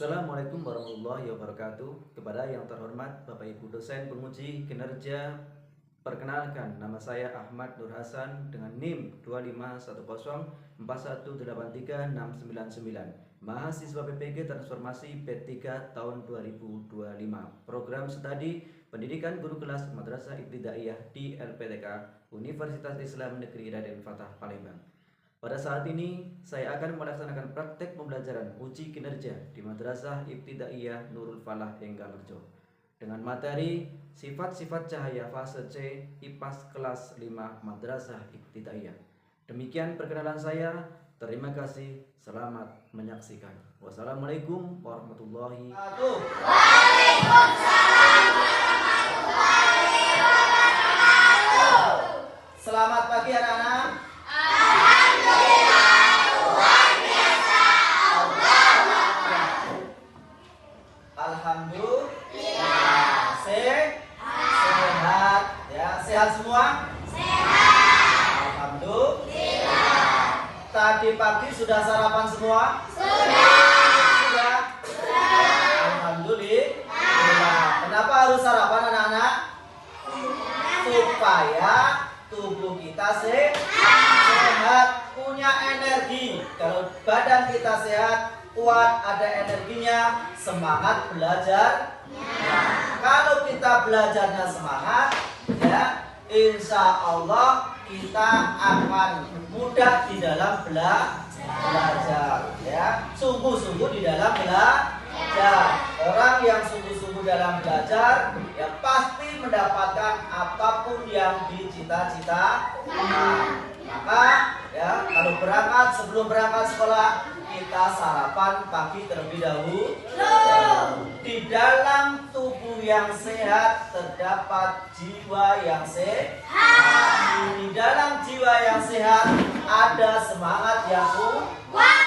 Assalamualaikum warahmatullahi wabarakatuh. Kepada yang terhormat Bapak Ibu dosen penguji kinerja, perkenalkan nama saya Ahmad Nur Hasan dengan NIM 25104183699, mahasiswa PPG Transformasi P3 tahun 2025, program studi Pendidikan Guru Kelas Madrasah Ibtidaiyah di LPTK Universitas Islam Negeri Raden Fatah Palembang. Pada saat ini, saya akan melaksanakan praktek pembelajaran uji kinerja di Madrasah Ibtidaiyah Nurul Falah Enggalerjo dengan materi sifat-sifat cahaya fase C IPAS kelas 5 Madrasah Ibtidaiyah. Demikian perkenalan saya. Terima kasih. Selamat menyaksikan. Wassalamualaikum warahmatullahi wabarakatuh. Waalaikumsalam warahmatullahi wabarakatuh. Selamat pagi anak-anak. Alhamdulillah, luar biasa. Alhamdulillah. Sehat. Ya, sehat semua? Sehat. Alhamdulillah. Tadi pagi sudah sarapan semua? Sudah. Alhamdulillah. Kenapa harus sarapan anak-anak? Supaya tubuh kita sehat, punya energi. Kalau badan kita sehat, kuat, ada energinya, semangat belajar. Kalau kita belajarnya semangat, ya, insya Allah kita akan mudah di dalam belajar. Ya, sungguh-sungguh di dalam belajar. Orang yang sungguh-sungguh dalam belajar, ya pasti mendapatkan apapun yang dicita-citakan. Maka ya kalau sebelum berangkat sekolah, kita sarapan pagi terlebih dahulu. Di dalam tubuh yang sehat terdapat jiwa yang sehat. Di dalam jiwa yang sehat ada semangat yang kuat.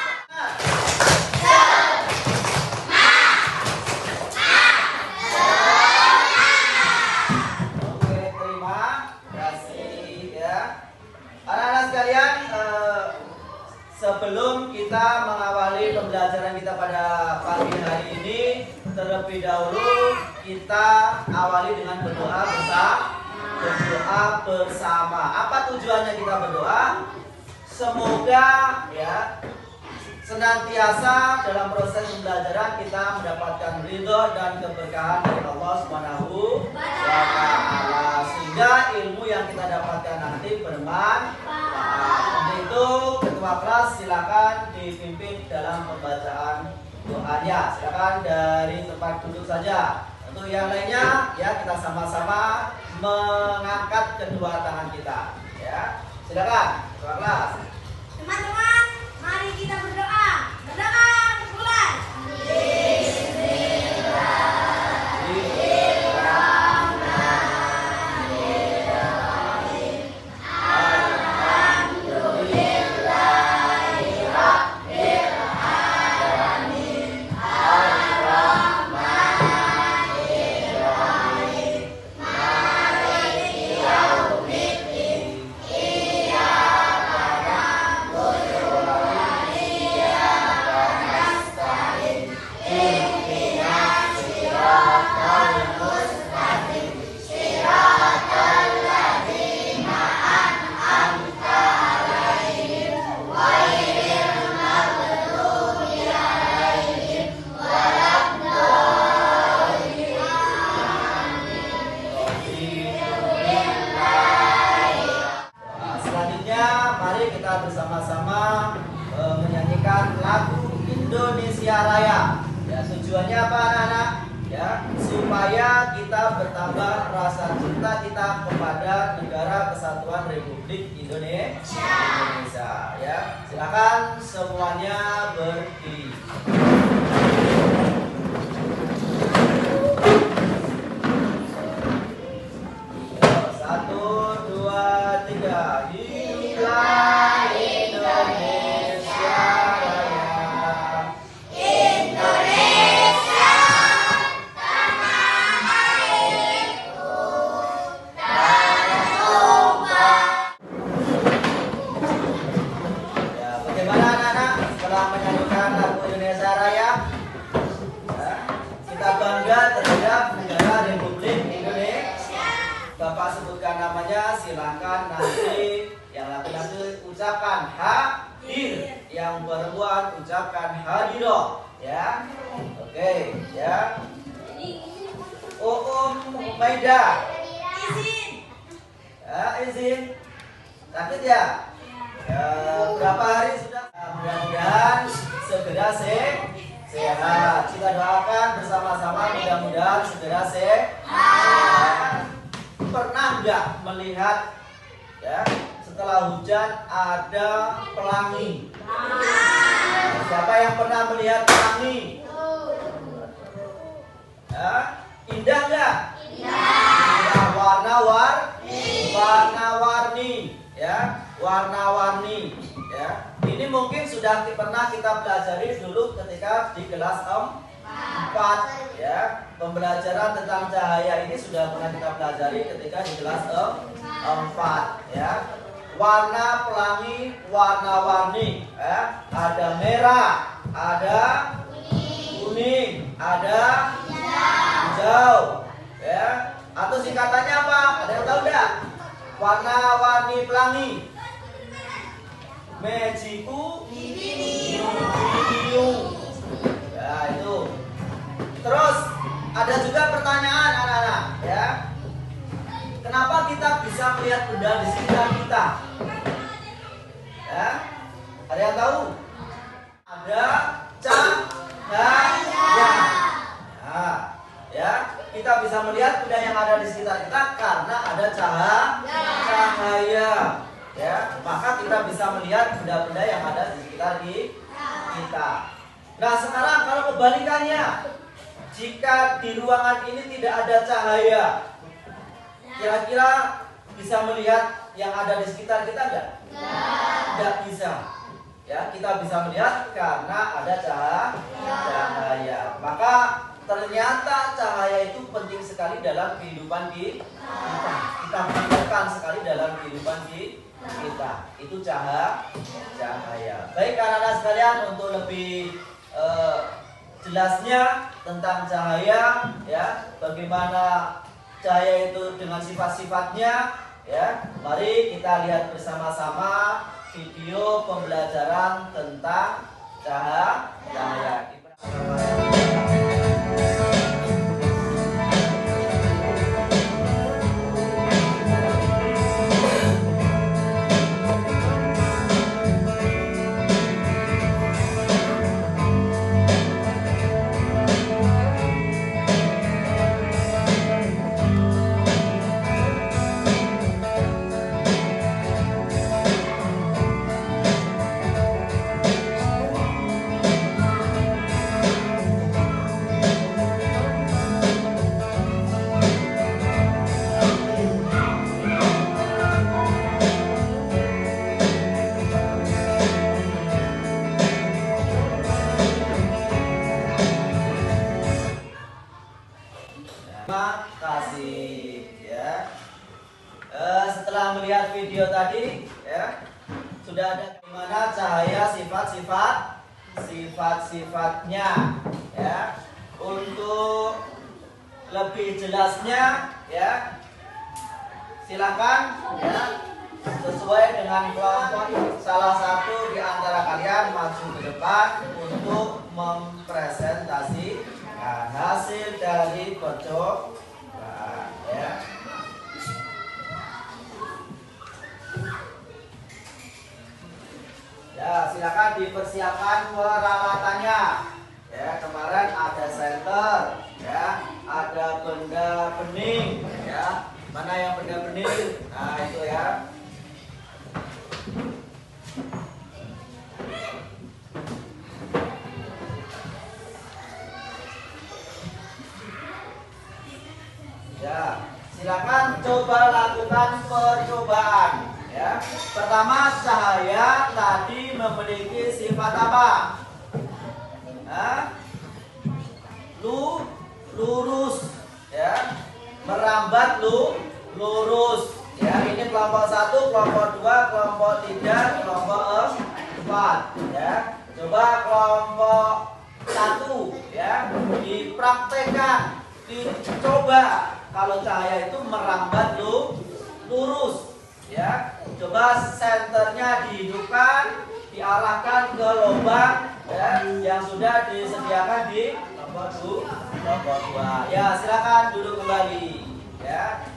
Anak-anak sekalian, sebelum kita mengawali pembelajaran kita pada pagi hari ini, terlebih dahulu kita awali dengan berdoa bersama. Apa tujuannya kita berdoa? Semoga ya senantiasa dalam proses pembelajaran kita mendapatkan ridho dan keberkahan dari Allah Subhanahu wa Ta'ala, sehingga ilmu yang kita dapatkan nanti bermanfaat. Untuk itu ketua kelas silakan dipimpin dalam pembacaan doanya. Silakan dari tempat duduk saja. Untuk yang lainnya ya kita sama-sama mengangkat kedua tangan kita. Ya, silakan ketua kelas. Teman-teman, mari kita berdoa. Berdoa berbulan. Bersama-sama menyanyikan lagu Indonesia Raya. Ya, tujuannya apa anak-anak? Ya, supaya kita bertambah rasa cinta kita kepada Negara Kesatuan Republik Indonesia. Ya, silakan semuanya berdiri. 1, 2, 3. Hiduplah Indonesia Raya. Indonesia, tanah airku, tanah tumpah. Ya, bagaimana anak-anak setelah menyanyikan lagu Indonesia Raya? Anda terhadap negara Republik Indonesia. Bapak sebutkan namanya, silakan nanti yang laki-laki ucapkan hadir, yang perempuan ucapkan hadiroh, ya. Oke, ya. Maida. Izin. Ya, izin. Sakit ya? Ya, berapa hari sudah? Mudah-mudahan segera sehat. Kita doakan bersama-sama mudah-mudahan segera sehat. Pernah nggak melihat ya setelah hujan ada pelangi? Siapa yang pernah melihat pelangi? Ya, indah nggak? Indah. Warna-warni, ya, warna-warni, ya. Ini mungkin sudah pernah kita pelajari dulu ketika di kelas 4, ya. Pembelajaran tentang cahaya ini sudah pernah kita pelajari ketika di kelas 4, ya. Warna pelangi, warna-warni, ya. Ada merah, ada kuning, ada hijau, ya. Atau singkatannya apa? Ada yang tahu enggak? Warna-warni pelangi. Magiku ya, itu. Terus ada juga pertanyaan anak-anak, ya. Kenapa kita bisa melihat benda di sekitar kita? Ya. Ada yang tahu? Ada cahaya. Nah, ya, kita bisa melihat benda yang ada di sekitar kita karena ada cahaya. Ya, maka kita bisa melihat benda-benda yang ada di sekitar kita. Nah, sekarang kalau kebalikannya, jika di ruangan ini tidak ada cahaya, kira-kira bisa melihat yang ada di sekitar kita enggak? Tidak bisa. Ya, kita bisa melihat karena ada cahaya. Maka ternyata cahaya itu penting sekali dalam kehidupan kita. Kita butuhkan sekali dalam kehidupan kita. Itu cahaya. Baik anak-anak sekalian, untuk lebih jelasnya tentang cahaya, ya, bagaimana cahaya itu dengan sifat-sifatnya, ya, mari kita lihat bersama-sama video pembelajaran tentang cahaya. Terima kasih, ya. Setelah melihat video tadi, ya, sudah ada bagaimana cahaya, sifat-sifatnya, ya. Untuk lebih jelasnya, ya, silakan, ya, sesuai dengan kelompok salah satu di antara kalian maju ke depan untuk mempresentasikan hasil dari percobaan, ya. Ya, silakan dipersiapkan peralatannya. Ya, kemarin ada senter, ya, ada benda bening, ya. Mana yang benda bening? Nah, itu ya. Ya, silakan coba lakukan percobaan, ya. Pertama, cahaya tadi memiliki sifat apa? Lurus, ya. Merambat lurus. Ya, ini kelompok 1, kelompok 2, kelompok 3, kelompok 4, ya. Coba kelompok 1, ya, dipraktekkan. Dicoba kalau cahaya itu merambat lurus, ya. Coba senternya dihidupkan, diarahkan ke lubang, ya, yang sudah disediakan di kelompok 2. Ya, silakan duduk kembali, ya.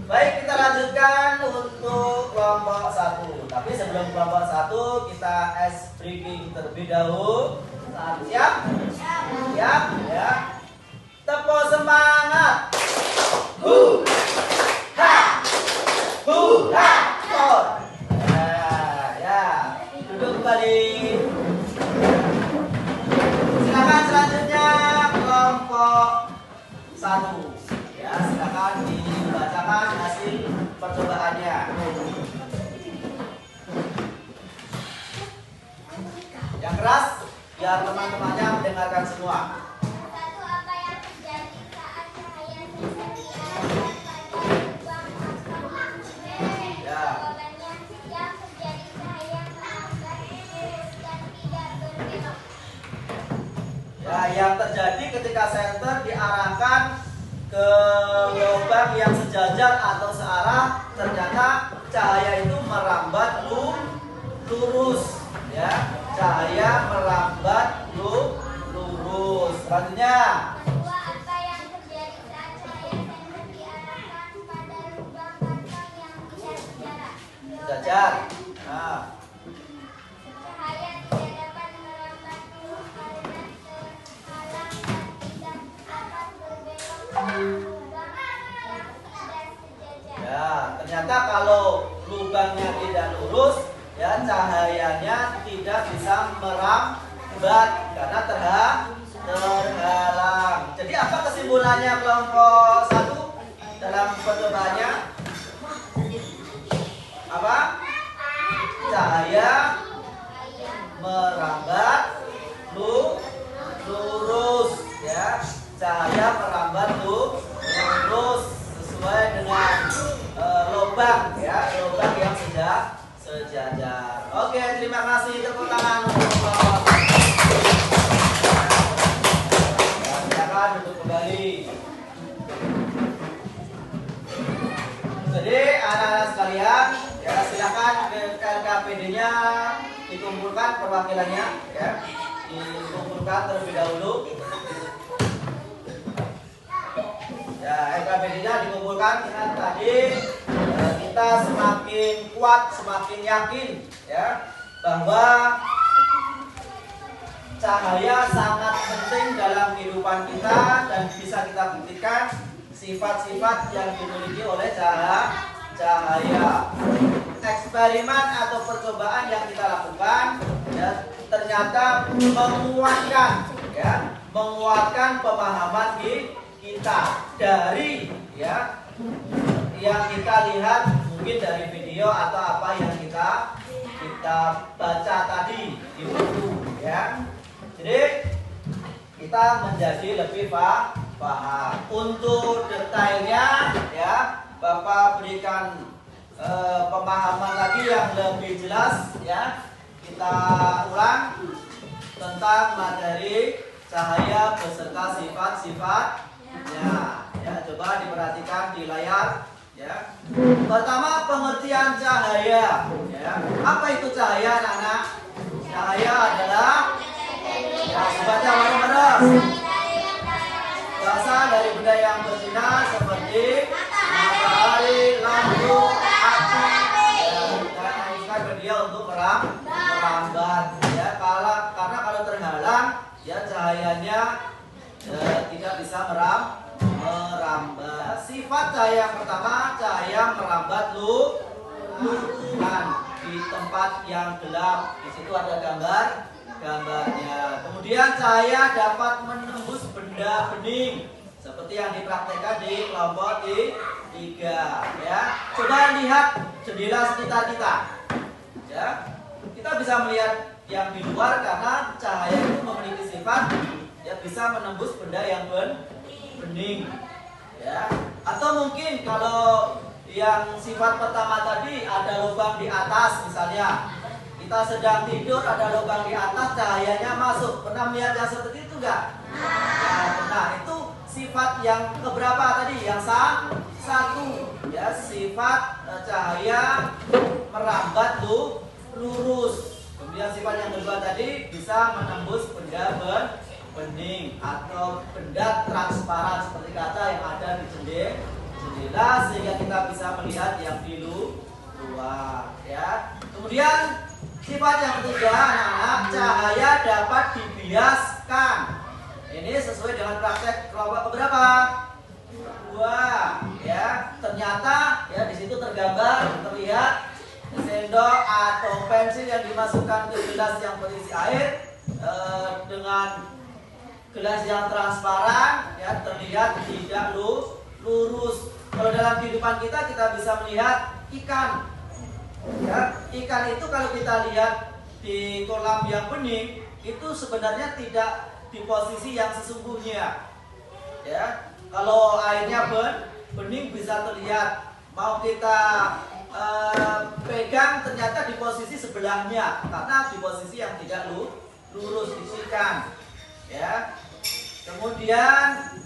Baik, kita lanjutkan untuk kelompok 1. Tapi sebelum kelompok 1 kita ice breaking terlebih dahulu. Siap? Siap, ya. Tepuk semangat. Hu ha. Hu ha. Or. Ya. Duduk kembali. Silakan selanjutnya kelompok 1. Ya, silakan dibacakan hasil percobaannya. Yang keras biar teman-temannya mendengarkan semua. Satu, apa yang terjadi saat cahaya senter diarahkan pada lubang atau sumber? Ya. Jawabannya, yang terjadi cahaya merambat lurus dan tidak berbelok. Ya, yang terjadi ketika senter diarahkan ke lubang yang sejajar atau searah, ternyata cahaya itu merambat lurus, ya. Cahaya merambat lurus. Selanjutnya, Kedua, apa yang terjadi saat cahaya senter diarahkan pada lubang kantong yang tidak sejajar? sejajar. Nah, Cahaya tidak dapat merambat lurus karena terhalang dan tidak dapat berbelok ke lubang yang tidak sejajar. ya, ternyata kalau lubangnya tidak lurus, ya, cahayanya tidak bisa merambat karena terhalang. Jadi apa kesimpulannya kelompok 1 dalam percobaannya? Apa? Cahaya merambat lurus, ya. Cahaya merambat lurus sesuai dengan lubang, ya, lubang yang sejajar. Oke, terima kasih, tepuk tangan untuk kelompok. Silakan duduk kembali. Jadi anak-anak sekalian, ya, silakan ke LKPD-nya dikumpulkan perwakilannya, ya, dikumpulkan terlebih dahulu. Ya, LKPD-nya dikumpulkan. Dengan tadi kita semakin kuat, semakin yakin, ya, bahwa cahaya sangat penting dalam kehidupan kita dan bisa kita buktikan sifat-sifat yang dimiliki oleh cahaya. Eksperimen atau percobaan yang kita lakukan, ya, ternyata menguatkan pemahaman kita dari, ya, yang kita lihat mungkin dari video atau apa yang kita baca tadi di buku, ya. Jadi kita menjadi lebih paham. Untuk detailnya, ya, Bapak berikan pemahaman lagi yang lebih jelas, ya. Kita ulang tentang materi cahaya beserta sifat-sifatnya, ya. Coba diperhatikan di layar, ya. Pertama, pengertian cahaya, ya. Apa itu cahaya, anak-anak? Cahaya adalah, ya, baca bareng-bareng, berasal dari benda yang bersinar seperti matahari, lampu, api, dan menginginkan media untuk merambat, ya. Karena kalau terhalang, ya, cahayanya tidak bisa merambat. Sifat cahaya yang pertama, cahaya merambat lingkungan di tempat yang gelap. Di situ ada gambarnya. Kemudian cahaya dapat menembus benda bening seperti yang dipraktekkan di kelompok 3, ya. Coba lihat jendela sekitar kita, ya. Kita bisa melihat yang di luar karena cahaya itu memiliki sifat, ya, bisa menembus benda yang bening, ya. Atau mungkin kalau yang sifat pertama tadi ada lubang di atas, misalnya kita sedang tidur ada lubang di atas, cahayanya masuk. Pernah melihat yang seperti itu enggak? Nah, itu sifat yang keberapa tadi? Yang satu, ya, sifat cahaya merambat lurus. Kemudian sifat yang kedua tadi bisa menembus benda bening atau benda transparan seperti kaca yang ada di jendela sehingga kita bisa melihat yang di luar, ya. Kemudian sifat yang ketiga, anak-anak, cahaya dapat dibiaskan. Ini sesuai dengan praktek kelompok keberapa? 2, ya. Ternyata ya di situ terlihat sendok atau pensil yang dimasukkan ke gelas yang berisi air dengan gelas yang transparan, ya, terlihat tidak lurus. Kalau dalam kehidupan kita bisa melihat ikan. Ya, ikan itu kalau kita lihat di kolam yang bening itu sebenarnya tidak di posisi yang sesungguhnya. Ya, kalau airnya bening bisa terlihat. Mau kita pegang ternyata di posisi sebelahnya karena di posisi yang tidak lurus di ikan. Ya. Kemudian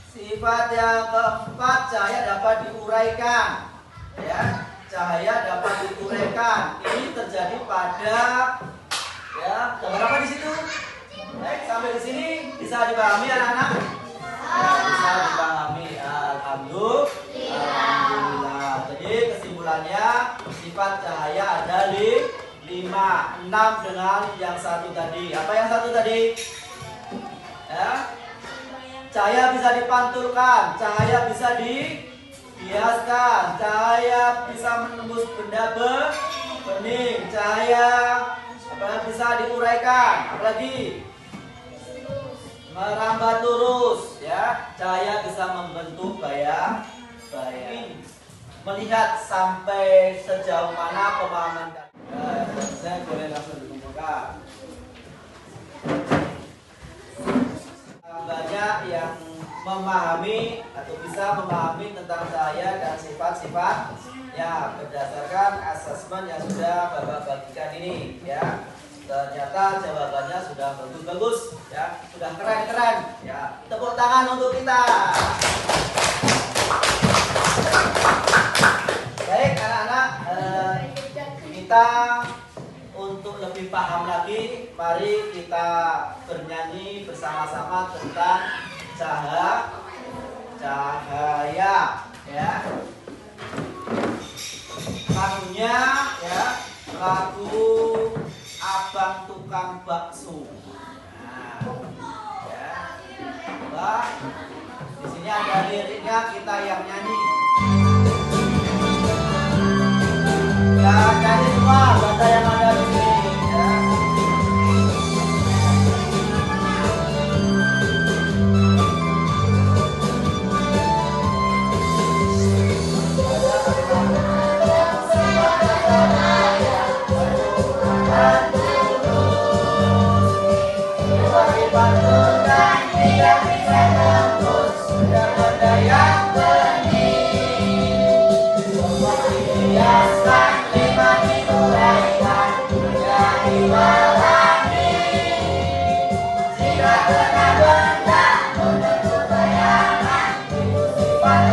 sifat yang keempat, cahaya dapat diuraikan. Ya, cahaya dapat diuraikan. Ini terjadi pada, ya, gambar apa di situ? Baik, sampai di sini bisa dipahami anak-anak? Bisa dipahami. Alhamdulillah. Jadi kesimpulannya sifat cahaya ada 5, 6 dengan yang satu tadi. Apa yang satu tadi? Ya. Cahaya bisa dipantulkan, cahaya bisa dibiaskan, cahaya bisa menembus benda bening, cahaya bisa diuraikan, apalagi merambat lurus, ya. Cahaya bisa membentuk bayang. Melihat sampai sejauh mana pemahaman saya boleh langsung dikumpulkan. Banyak yang memahami atau bisa memahami tentang cahaya dan sifat-sifat ya berdasarkan asesmen yang sudah Bapak bagikan ini, ya. Ternyata jawabannya sudah bagus-bagus, ya, sudah keren-keren, ya. Tepuk tangan untuk kita. Baik anak-anak, kita untuk lebih paham lagi, mari kita bernyanyi bersama-sama tentang cahaya, ya. Lagunya, ya, lagu Abang Tukang Bakso. Nah, ya. Coba di sini ada liriknya, kita yang nyanyi. Ya, nyanyi semua bahasa yang ada di sini, ya. Pantulkan tidak bisa tembus benda yang bening, dihiaskan lima diuraikan menjadi pelangi. Jika kena benda menentu bayangan itu sifat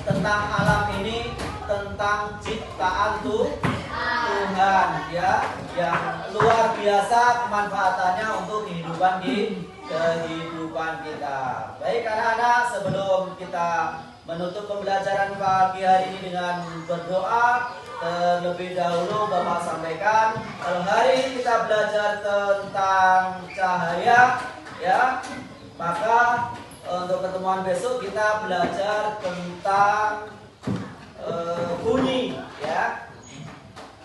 tentang alam ini, tentang ciptaan Tuhan, kebaikan ya yang luar biasa kemanfaatannya untuk kehidupan kita. Baik anak-anak, sebelum kita menutup pembelajaran pagi hari ini dengan berdoa, terlebih dahulu Bapak sampaikan kalau hari ini kita belajar tentang cahaya ya, maka untuk pertemuan besok kita belajar tentang bunyi ya.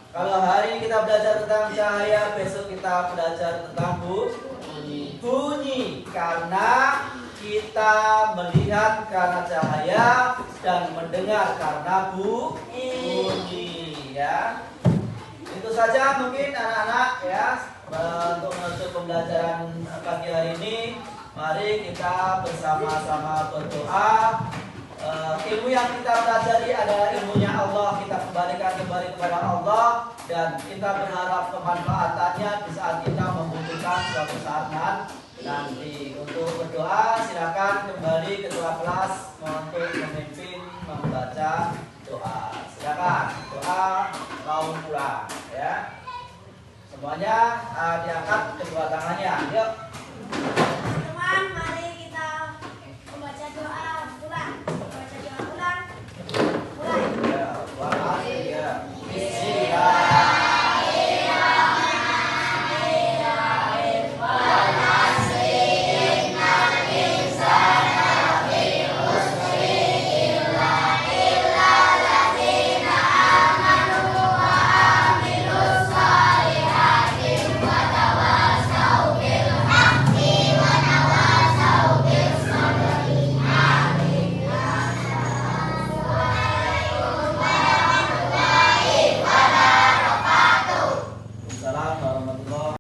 Kalau hari ini kita belajar tentang cahaya, besok kita belajar tentang bunyi karena kita melihat karena cahaya dan mendengar karena bunyi ya. Itu saja mungkin anak-anak ya untuk menutup pembelajaran pagi hari ini. Mari kita bersama-sama berdoa. Ilmu yang kita pelajari adalah ilmunya Allah, kita kembalikan kembali kepada Allah dan kita berharap kemanfaatannya di saat kita membutuhkan suatu saat nanti. Untuk berdoa silakan kembali ketua kelas untuk memimpin membaca doa. Silakan doa mau pulang ya. Semuanya diangkat kedua tangannya. Yuk. Teman, mari kita membaca doa pulang. Membaca doa pulang. Mulai. Ya, ya. Bismillah.